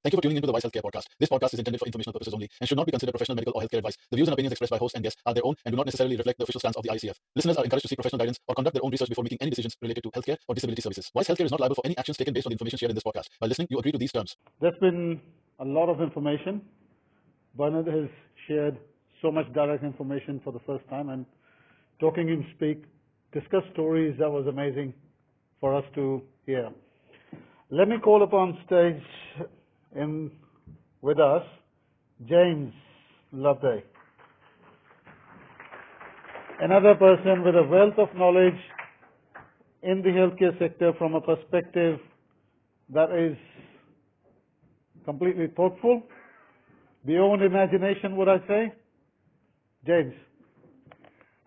Thank you for tuning into the Wise Healthcare Podcast. This podcast is intended for informational purposes only and should not be considered professional medical or healthcare advice. The views and opinions expressed by host and guests are their own and do not necessarily reflect the official stance of the ICF. Listeners are encouraged to seek professional guidance or conduct their own research before making any decisions related to healthcare or disability services. Wise Healthcare is not liable for any actions taken based on the information shared in this podcast. By listening, you agree to these terms. There's been a lot of information. Bernard has shared so much direct information for the first time, and talking him speak, discuss stories, that was amazing for us to hear. Let me call upon stage with us, James Loveday. Another person with a wealth of knowledge in the healthcare sector from a perspective that is completely thoughtful, beyond imagination, would I say? James.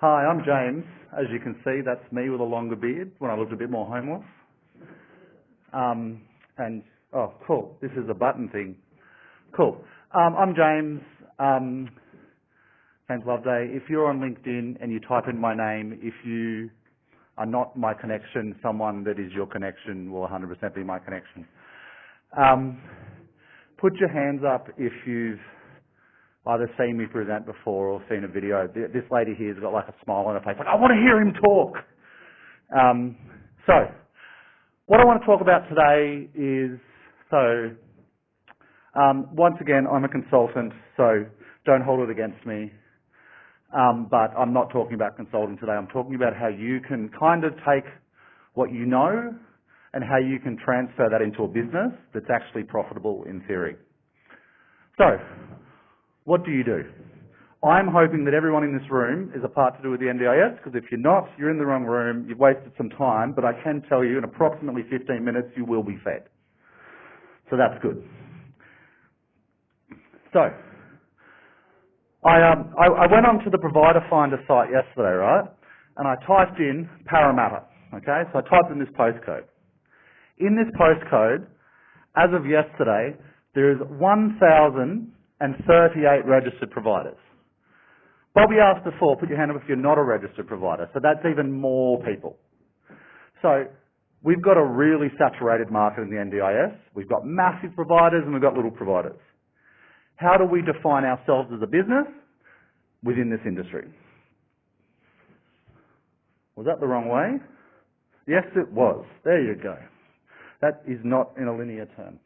Hi, I'm James. As you can see, that's me with a longer beard when I looked a bit more homeless. Oh, cool. This is a button thing. Cool. I'm James. James Loveday. If you're on LinkedIn and you type in my name, if you are not my connection, someone that is your connection will 100% be my connection. Put your hands up if you've either seen me present before or seen a video. This lady here's got like a smile on her face, like, I want to hear him talk. So, what I want to talk about today is, once again, I'm a consultant, so don't hold it against me. But I'm not talking about consulting today. I'm talking about how you can kind of take what you know and how you can transfer that into a business that's actually profitable in theory. So, what do you do? I'm hoping that everyone in this room is a part to do with the NDIS, because if you're not, you're in the wrong room, you've wasted some time, but I can tell you in approximately 15 minutes you will be fed. So that's good. So, I went onto the provider finder site yesterday, right? And I typed in Parramatta, okay? So I typed in this postcode. In this postcode, as of yesterday, there is 1,038 registered providers. Bobby asked before, put your hand up if you're not a registered provider. So that's even more people. So we've got a really saturated market in the NDIS. We've got massive providers and we've got little providers. How do we define ourselves as a business within this industry? Was that the wrong way? Yes, it was. There you go. That is not in a linear term.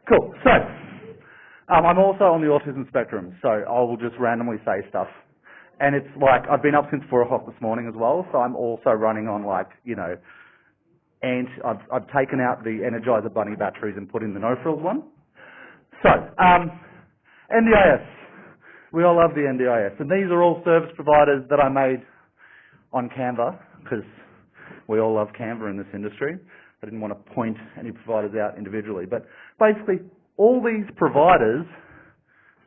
Cool. So, I'm also on the autism spectrum, so I will just randomly say stuff. And it's like, I've been up since 4 o'clock this morning as well, so I'm also running on like, you know, and I've taken out the Energizer Bunny batteries and put in the no-frills one. So, NDIS. We all love the NDIS. And these are all service providers that I made on Canva, because we all love Canva in this industry. I didn't want to point any providers out individually. But basically, all these providers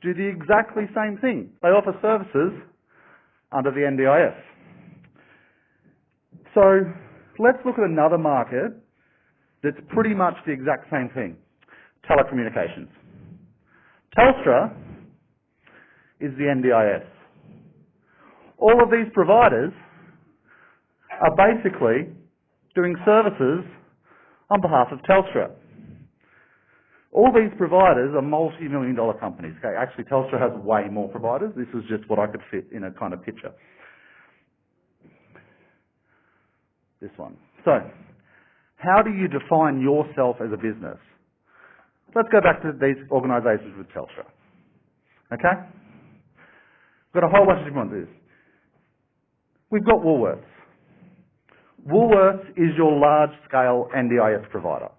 do the exactly same thing. They offer services under the NDIS. So let's look at another market that's pretty much the exact same thing. Telecommunications. Telstra is the NDIS. All of these providers are basically doing services on behalf of Telstra. All these providers are multi-million-dollar companies. Okay, actually, Telstra has way more providers. This is just what I could fit in a kind of picture. This one. So, how do you define yourself as a business? Let's go back to these organisations with Telstra. Okay? We've got a whole bunch of different ones. We've got Woolworths. Woolworths is your large-scale NDIS provider.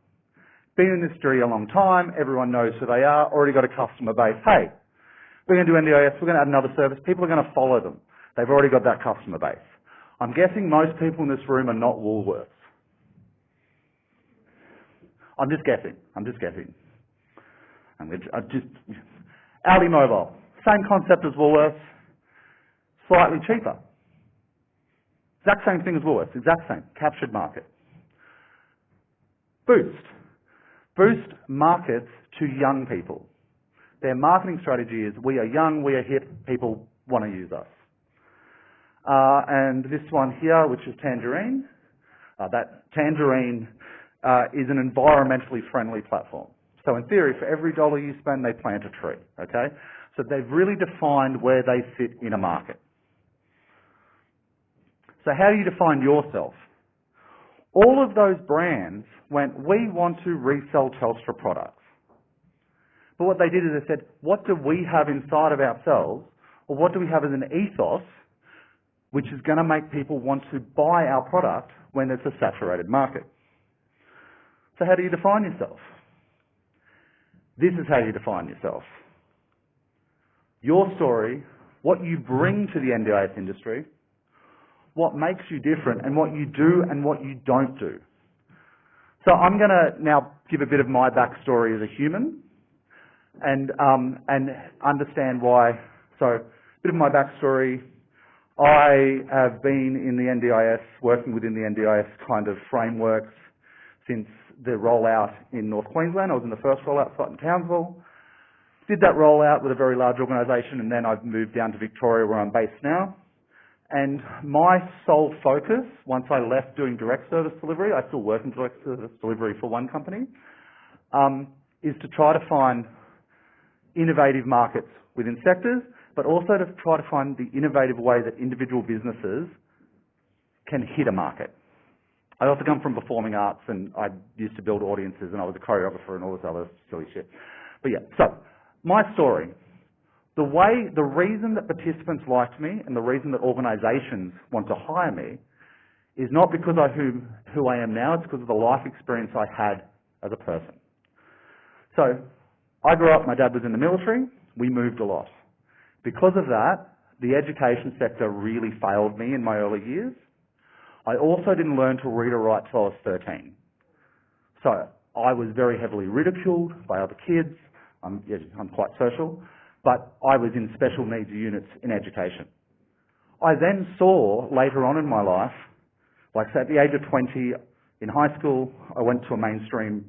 Been in this industry a long time, everyone knows who they are, already got a customer base. Hey, we're going to do NDIS, we're going to add another service, people are going to follow them. They've already got that customer base. I'm guessing most people in this room are not Woolworths. I'm just guessing. Aldi Mobile, same concept as Woolworths, slightly cheaper. Exact same thing as Woolworths, exact same, captured market. Boost. Boost markets to young people. Their marketing strategy is, we are young, we are hip, people want to use us. And this one here, which is Tangerine, that Tangerine is an environmentally friendly platform. So in theory, for every dollar you spend, they plant a tree, okay? So they've really defined where they sit in a market. So how do you define yourself? All of those brands went, we want to resell Telstra products. But what they did is they said, what do we have inside of ourselves, or what do we have as an ethos, which is going to make people want to buy our product when it's a saturated market? So how do you define yourself? This is how you define yourself. Your story, what you bring to the NDIS industry, what makes you different, and what you do and what you don't do. So I'm going to now give a bit of my backstory as a human and understand why. So a bit of my backstory. I have been in the NDIS, working within the NDIS kind of frameworks since the rollout in North Queensland. I was in the first rollout site in Townsville. Did that rollout with a very large organisation, and then I've moved down to Victoria where I'm based now. And my sole focus, once I left doing direct service delivery, I still work in direct service delivery for one company, is to try to find innovative markets within sectors, but also to try to find the innovative way that individual businesses can hit a market. I also come from performing arts, and I used to build audiences, and I was a choreographer and all this other silly shit. But yeah, so my story. The reason that participants liked me and the reason that organisations want to hire me is not because of who I am now, it's because of the life experience I had as a person. So I grew up, my dad was in the military, we moved a lot. Because of that, the education sector really failed me in my early years. I also didn't learn to read or write till I was 13. So I was very heavily ridiculed by other kids. I'm quite social. But I was in special needs units in education. I then saw later on in my life, like say at the age of 20 in high school, I went to a mainstream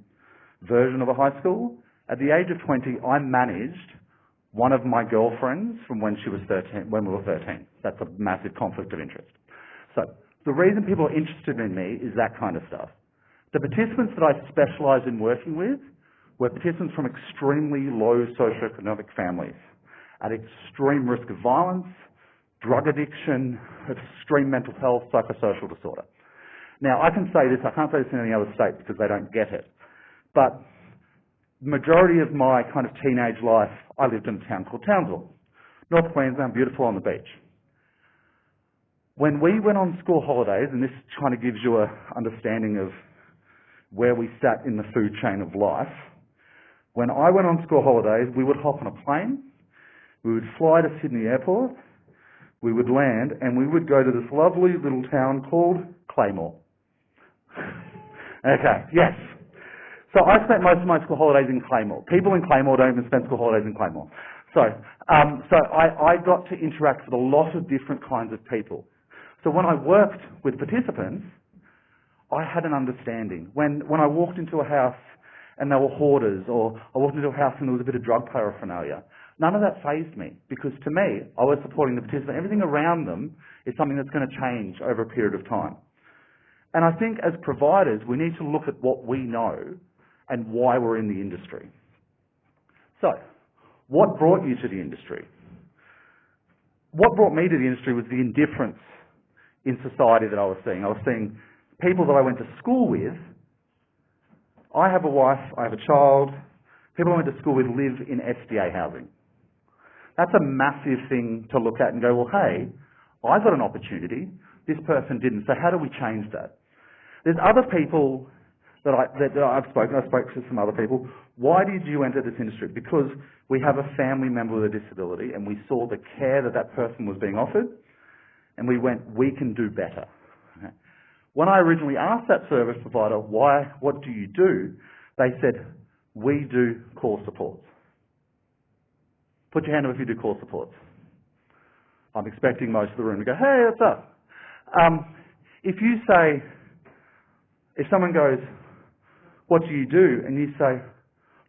version of a high school. At the age of 20, I managed one of my girlfriends from when she was 13, when we were 13. That's a massive conflict of interest. So the reason people are interested in me is that kind of stuff. The participants that I specialised in working with were participants from extremely low socioeconomic families, at extreme risk of violence, drug addiction, extreme mental health, psychosocial disorder. Now, I can say this, I can't say this in any other state because they don't get it, but the majority of my kind of teenage life, I lived in a town called Townsville, North Queensland, beautiful on the beach. When we went on school holidays, and this kind of gives you an understanding of where we sat in the food chain of life, when I went on school holidays, we would hop on a plane, we would fly to Sydney Airport, we would land, and we would go to this lovely little town called Claymore. Okay, yes. So I spent most of my school holidays in Claymore. People in Claymore don't even spend school holidays in Claymore. So I got to interact with a lot of different kinds of people. So when I worked with participants, I had an understanding. When I walked into a house and there were hoarders, or I walked into a house and there was a bit of drug paraphernalia, none of that fazed me, because to me, I was supporting the participant. Everything around them is something that's going to change over a period of time. And I think as providers, we need to look at what we know and why we're in the industry. So, what brought you to the industry? What brought me to the industry was the indifference in society that I was seeing. I was seeing people that I went to school with. I have a wife, I have a child. People I went to school with live in SDA housing. That's a massive thing to look at and go, well, hey, I got an opportunity. This person didn't. So how do we change that? There's other people that I've spoken. I spoke to some other people. Why did you enter this industry? Because we have a family member with a disability, and we saw the care that that person was being offered, and we went, we can do better. Okay. When I originally asked that service provider, what do you do? They said, we do call supports. Put your hand up if you do call supports. I'm expecting most of the room to go, hey, what's up? If you say, if someone goes, what do you do? And you say,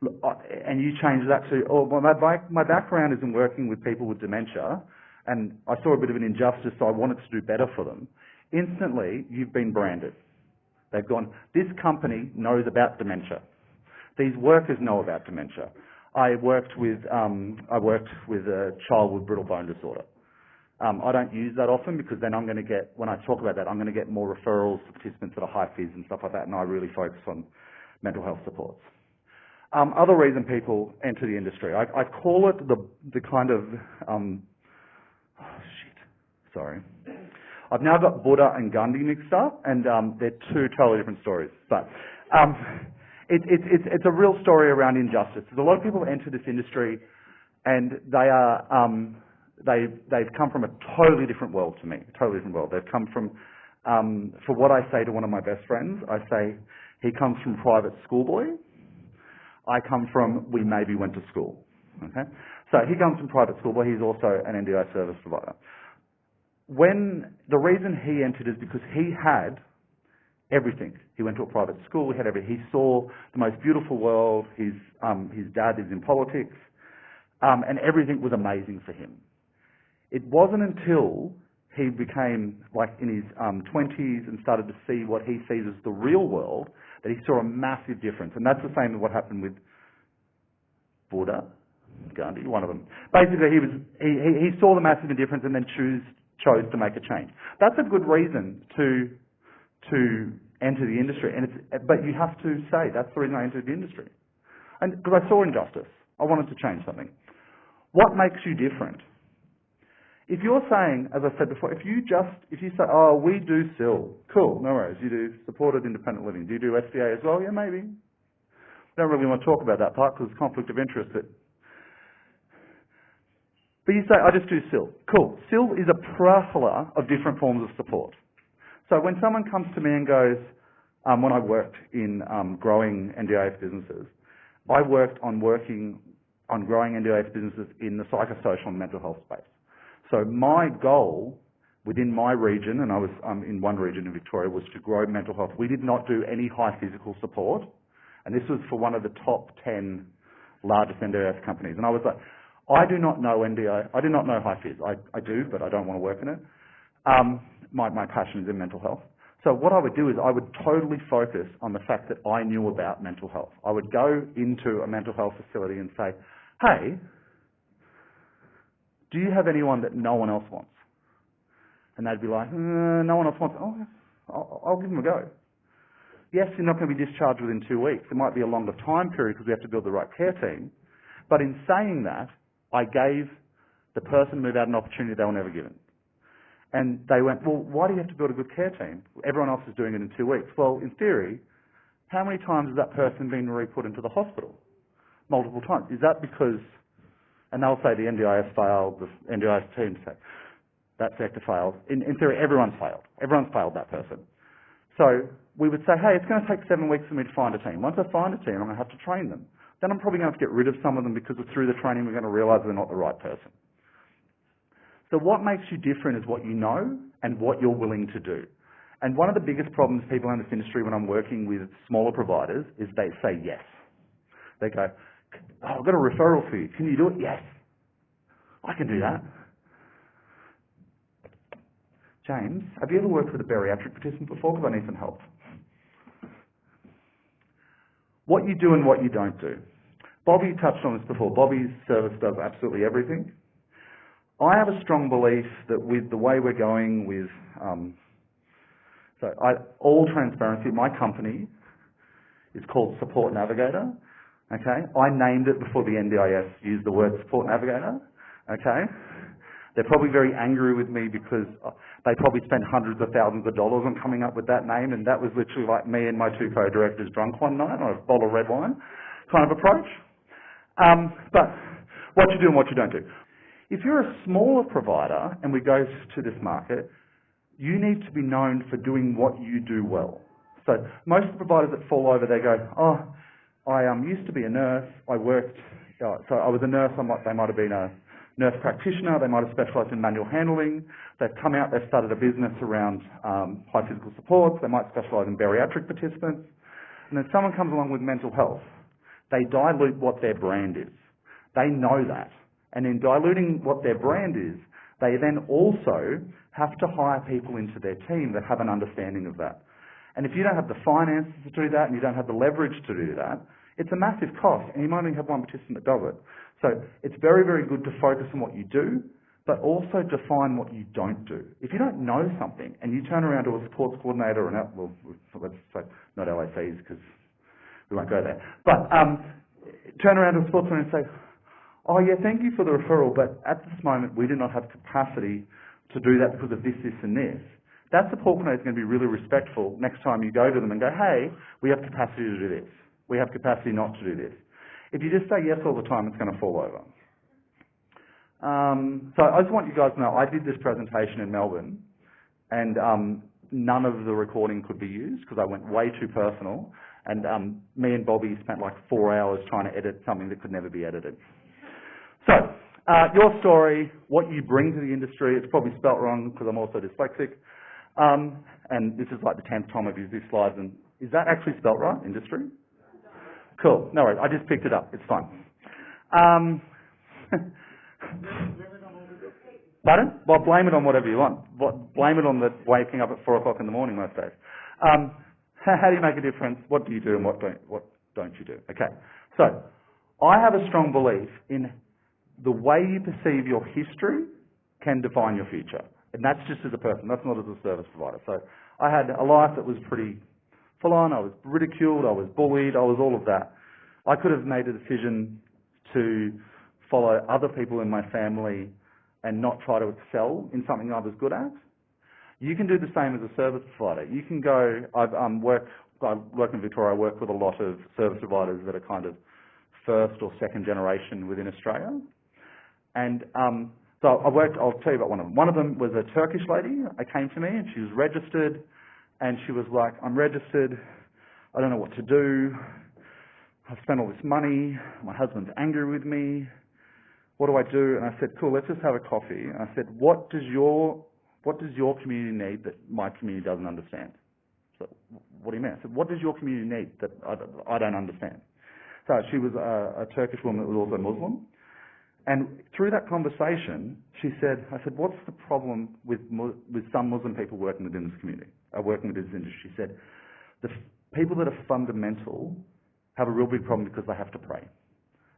look, and you change that to, oh, well, my background is in working with people with dementia, and I saw a bit of an injustice, so I wanted to do better for them. Instantly, you've been branded. They've gone, this company knows about dementia. These workers know about dementia. I worked with a child with brittle bone disorder. I don't use that often because then I'm going to get, when I talk about that, I'm going to get more referrals to participants that are high phys and stuff like that, and I really focus on mental health supports. Other reason people enter the industry, I call it the kind of, sorry. I've now got Buddha and Gandhi mixed up, and they're two totally different stories. But it's a real story around injustice. There's a lot of people enter this industry, and they are they've come from a totally different world to me, a totally different world. They've come from, for what I say to one of my best friends, I say he comes from private schoolboy. I come from we maybe went to school. Okay, so he comes from private schoolboy. He's also an NDIS service provider. When the reason he entered is because he had everything. He went to a private school. He had everything. He saw the most beautiful world. His dad is in politics, and everything was amazing for him. It wasn't until he became like in his 20s and started to see what he sees as the real world that he saw a massive difference. And that's the same as what happened with Buddha, Gandhi, one of them. Basically, he saw the massive difference and then chose to make a change. That's a good reason to enter the industry. But you have to say, that's the reason I entered the industry. And because I saw injustice. I wanted to change something. What makes you different? If you're saying, as I said before, if you say, oh, we do SIL, cool, no worries. You do supported independent living. Do you do SDA as well? Yeah, maybe. Don't really want to talk about that part because it's conflict of interest. But you say, I just do SIL. Cool. SIL is a plethora of different forms of support. So when someone comes to me and goes, when I worked in growing NDIS businesses, I worked on growing NDIS businesses in the psychosocial and mental health space. So my goal within my region, and I was in one region in Victoria, was to grow mental health. We did not do any high physical support, and this was for one of the top 10 largest NDIS companies. And I was like, I do not know NDI. I do not know high phys. I do, but I don't want to work in it. My passion is in mental health. So what I would do is I would totally focus on the fact that I knew about mental health. I would go into a mental health facility and say, hey, do you have anyone that no one else wants? And they'd be like, no one else wants. Oh, I'll give them a go. Yes, you're not going to be discharged within 2 weeks. It might be a longer time period because we have to build the right care team. But in saying that, I gave the person who moved out an opportunity they were never given. And they went, well, why do you have to build a good care team? Everyone else is doing it in 2 weeks. Well, in theory, how many times has that person been re-put into the hospital? Multiple times. Is that because, and they'll say the NDIS failed, the NDIS team say, that sector failed. In theory, everyone's failed. Everyone's failed that person. So we would say, hey, it's going to take 7 weeks for me to find a team. Once I find a team, I'm going to have to train them. Then I'm probably going to have to get rid of some of them because through the training we're going to realise they're not the right person. So what makes you different is what you know and what you're willing to do. And one of the biggest problems people in this industry when I'm working with smaller providers is they say yes. They go, oh, I've got a referral for you. Can you do it? Yes. I can do that. James, have you ever worked with a bariatric participant before? Because I need some help. What you do and what you don't do. Bobby touched on this before. Bobby's service does absolutely everything. I have a strong belief that with the way we're going with, all transparency, my company is called Support Navigator, okay? I named it before the NDIS used the word Support Navigator, okay? They're probably very angry with me because they probably spent hundreds of thousands of dollars on coming up with that name, and that was literally like me and my two co-directors drunk one night on a bottle of red wine kind of approach. But what you do and what you don't do. If you're a smaller provider and we go to this market, you need to be known for doing what you do well. So most of the providers that fall over, they go, oh, I used to be a nurse. I worked, so I was a nurse. They might have been a nurse practitioner. They might have specialised in manual handling. They've come out, they've started a business around high physical supports. They might specialise in bariatric participants. And then someone comes along with mental health. They dilute what their brand is. They know that. And in diluting what their brand is, they then also have to hire people into their team that have an understanding of that. And if you don't have the finances to do that and you don't have the leverage to do that, It's a massive cost, and you might only have one participant that does it. So it's very, very good to focus on what you do, but also define what you don't do. If you don't know something and you turn around to a sports coordinator, and well, let's say not LACs because we won't go there, but turn around to a sports coordinator and say, oh yeah, thank you for the referral, but at this moment we do not have capacity to do that because of this, this and this. That support coordinator is going to be really respectful next time you go to them and go, hey, we have capacity to do this. We have capacity not to do this. If you just say yes all the time, it's going to fall over. So I just want you guys to know, I did this presentation in Melbourne, and none of the recording could be used because I went way too personal, and me and Bobby spent like 4 hours trying to edit something that could never be edited. So, your story, what you bring to the industry, it's probably spelt wrong because I'm also dyslexic, and this is like the 10th time I've used these slides, and is that actually spelt right, industry? Cool, no worries, I just picked it up, it's fine. Pardon? Well, blame it on whatever you want. Blame it on the waking up at 4 o'clock in the morning most days. How do you make a difference? What do you do and what don't you do? Okay, so I have a strong belief in the way you perceive your history can define your future. And that's just as a person, that's not as a service provider. So I had a life that was pretty full on, I was ridiculed, I was bullied, I was all of that. I could have made a decision to follow other people in my family and not try to excel in something I was good at. You can do the same as a service provider. You can go, I work in Victoria, I work with a lot of service providers that are kind of first or second generation within Australia. And so I'll tell you about one of them. One of them was a Turkish lady. It came to me and she was registered, and she was like, I'm registered, I don't know what to do, I've spent all this money, my husband's angry with me, what do I do? And I said, cool, let's just have a coffee. And I said, what does your community need that my community doesn't understand? So, what do you mean? I said, what does your community need that I don't understand? So she was a Turkish woman that was also Muslim. And through that conversation, I said, what's the problem with some Muslim people working within this community, working within this industry? She said, the people that are fundamental have a real big problem because they have to pray.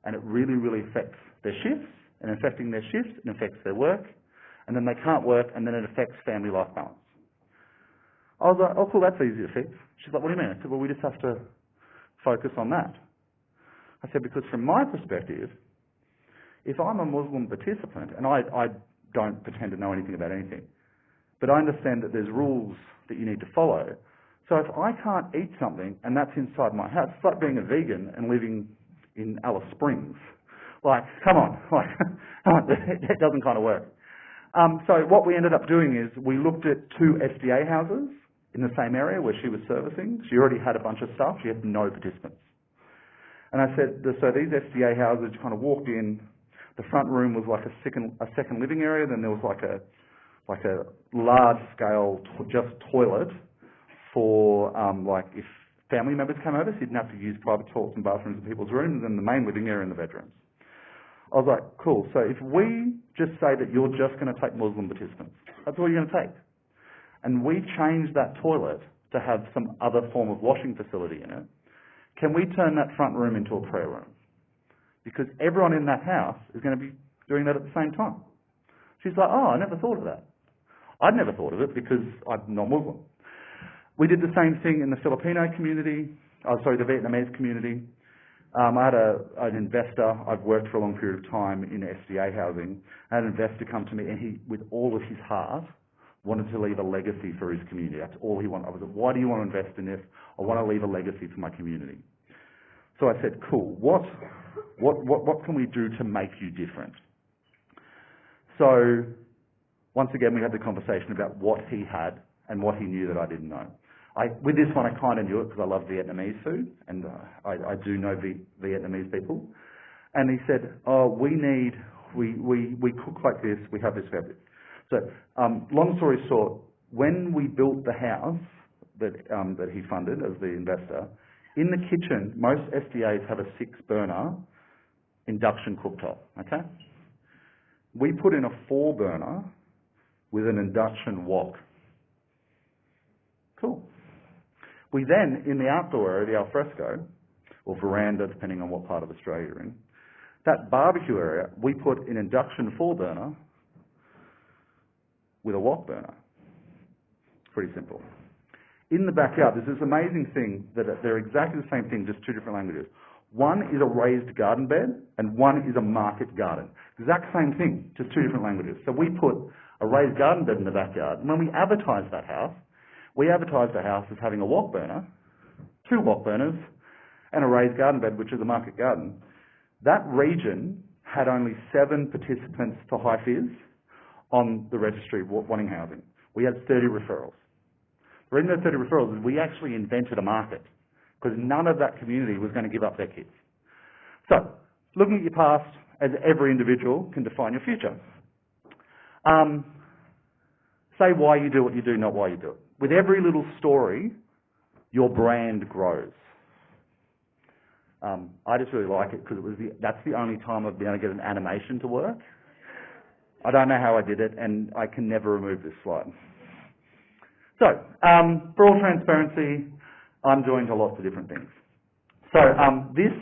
And it really, really affects their shifts, and affecting their shifts, it affects their work, and then they can't work, and then it affects family life balance. I was like, oh cool, that's easy to fix. She's like, what do you mean? I said, well, we just have to focus on that. I said, because from my perspective, if I'm a Muslim participant, and I don't pretend to know anything about anything, but I understand that there's rules that you need to follow. So if I can't eat something, and that's inside my house, it's like being a vegan and living in Alice Springs. Like, come on, it doesn't kind of work. So what we ended up doing is we looked at 2 SDA houses in the same area where she was servicing. She already had a bunch of staff, she had no participants. And I said, so these SDA houses, you kind of walked in, the front room was like a second living area, then there was like a large scale just toilet for like if family members came over, so you didn't have to use private toilets and bathrooms in people's rooms, and then the main living area in the bedrooms. I was like, cool, so if we just say that you're just going to take Muslim participants, that's all you're going to take. And we change that toilet to have some other form of washing facility in it, can we turn that front room into a prayer room? Because everyone in that house is going to be doing that at the same time. She's like, oh, I never thought of that. I'd never thought of it because I'm not Muslim. We did the same thing in the Filipino community, the Vietnamese community. I had an investor, I've worked for a long period of time in SDA housing. I had an investor come to me and he, with all of his heart, wanted to leave a legacy for his community. That's all he wanted. I was like, why do you want to invest in this? I want to leave a legacy for my community. So I said, cool, what can we do to make you different? So once again, we had the conversation about what he had and what he knew that I didn't know. With this one, I kind of knew it because I love Vietnamese food, and I do know Vietnamese people. And he said, oh, we cook like this, we have this, we have this. So, long story short, when we built the house that he funded as the investor, in the kitchen, most SDAs have a 6-burner induction cooktop, okay? We put in a 4-burner with an induction wok. Cool. We then, in the outdoor area, the alfresco, or veranda, depending on what part of Australia you're in. That barbecue area, we put an induction 4-burner with a wok burner. Pretty simple. In the backyard, there's this amazing thing that they're exactly the same thing, just two different languages. One is a raised garden bed and one is a market garden. Exact same thing, just two different languages. So we put a raised garden bed in the backyard, and when we advertised that house, we advertised the house as having a wok burner, 2 wok burners, and a raised garden bed, which is a market garden. That region had only 7 participants for high fizz on the registry wanting housing. We had 30 referrals. The reason those 30 referrals is we actually invented a market, because none of that community was going to give up their kids. So, looking at your past, as every individual can define your future. Say why you do what you do, not why you do it. With every little story, your brand grows. I just really like it because that's the only time I've been able to get an animation to work. I don't know how I did it, and I can never remove this slide. So, for all transparency, I'm joined to lots of different things. So, this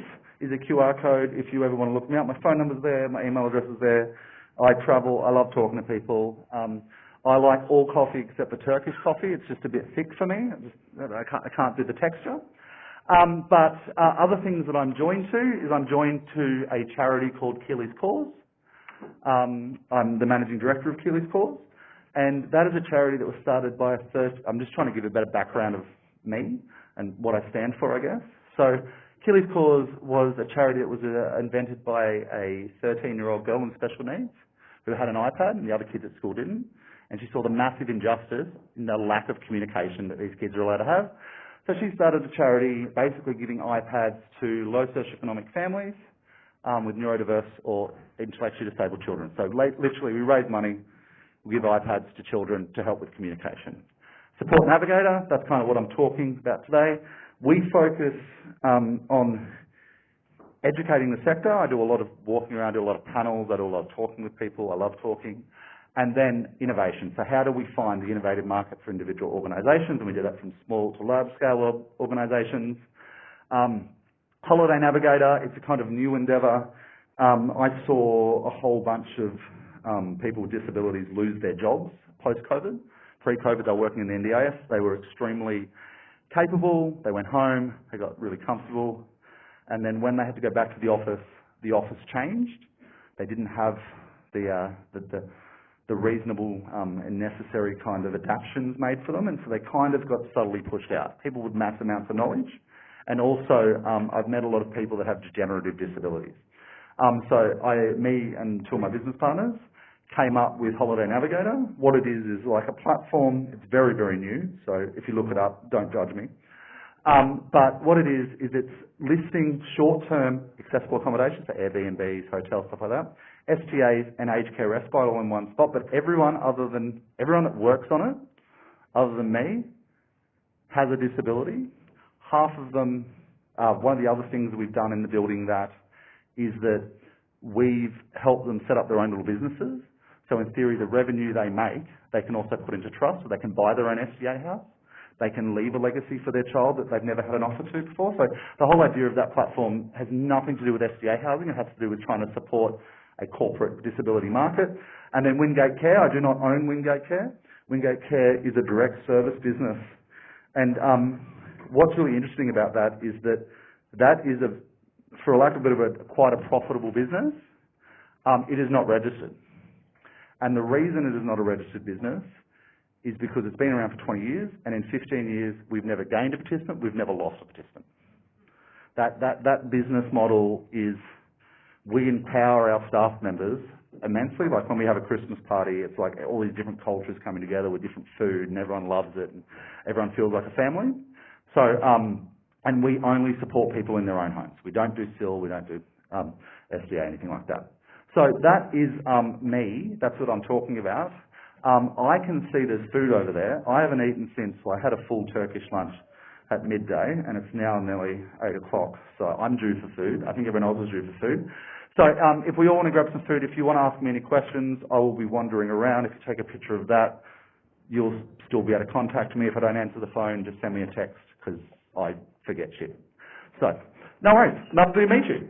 is a QR code if you ever want to look me up. My phone number's there, my email address is there. I travel, I love talking to people. I like all coffee except the Turkish coffee. It's just a bit thick for me. I can't do the texture. But other things that I'm joined to is I'm joined to a charity called Keely's Cause. I'm the managing director of Keely's Cause. And that is a charity that was started by I'm just trying to give a better background of me and what I stand for, I guess. So Keely's Cause was a charity that was invented by a 13-year-old girl with special needs who had an iPad and the other kids at school didn't. And she saw the massive injustice in the lack of communication that these kids are allowed to have. So she started a charity basically giving iPads to low socioeconomic families with neurodiverse or intellectually disabled children. So literally we raise money, we give iPads to children to help with communication. Support Navigator, that's kind of what I'm talking about today. We focus on educating the sector. I do a lot of walking around, do a lot of panels, I do a lot of talking with people, I love talking. And then innovation. So how do we find the innovative market for individual organisations? And we do that from small to large scale organisations. Holiday Navigator, it's a kind of new endeavour. I saw a whole bunch of people with disabilities lose their jobs post-COVID. Pre-COVID, they were working in the NDIS. They were extremely capable. They went home. They got really comfortable. And then when they had to go back to the office changed. They didn't have the reasonable and necessary kind of adaptations made for them, and so they kind of got subtly pushed out. People with mass amounts of knowledge, and also I've met a lot of people that have degenerative disabilities. So me and 2 of my business partners came up with Holiday Navigator. What it is like a platform. It's very, very new, so if you look it up, don't judge me. But what it is it's listing short-term accessible accommodations, so Airbnbs, hotels, stuff like that, STAs and aged care respite all in one spot, but everyone that works on it, other than me, has a disability. Half of them, one of the other things that we've done in the building that is that we've helped them set up their own little businesses. So in theory, the revenue they make, they can also put into trust, so they can buy their own STA house. They can leave a legacy for their child that they've never had an offer to before. So the whole idea of that platform has nothing to do with SDA housing. It has to do with trying to support a corporate disability market. And then Wingate Care, I do not own Wingate Care. Wingate Care is a direct service business. And what's really interesting about that is that is, for lack of a bit of quite a profitable business. It is not registered. And the reason it is not a registered business is because it's been around for 20 years, and in 15 years, we've never gained a participant, we've never lost a participant. That business model is, we empower our staff members immensely. Like when we have a Christmas party, it's like all these different cultures coming together with different food, and everyone loves it, and everyone feels like a family. So, and we only support people in their own homes. We don't do SIL, we don't do SDA, anything like that. So that is me, that's what I'm talking about. I can see there's food over there. I haven't eaten since, well, I had a full Turkish lunch at midday, and it's now nearly 8 o'clock, so I'm due for food. I think everyone else is due for food. So if we all want to grab some food, if you want to ask me any questions, I will be wandering around. If you take a picture of that, you'll still be able to contact me. If I don't answer the phone, just send me a text, because I forget shit. So No worries. Lovely to meet you.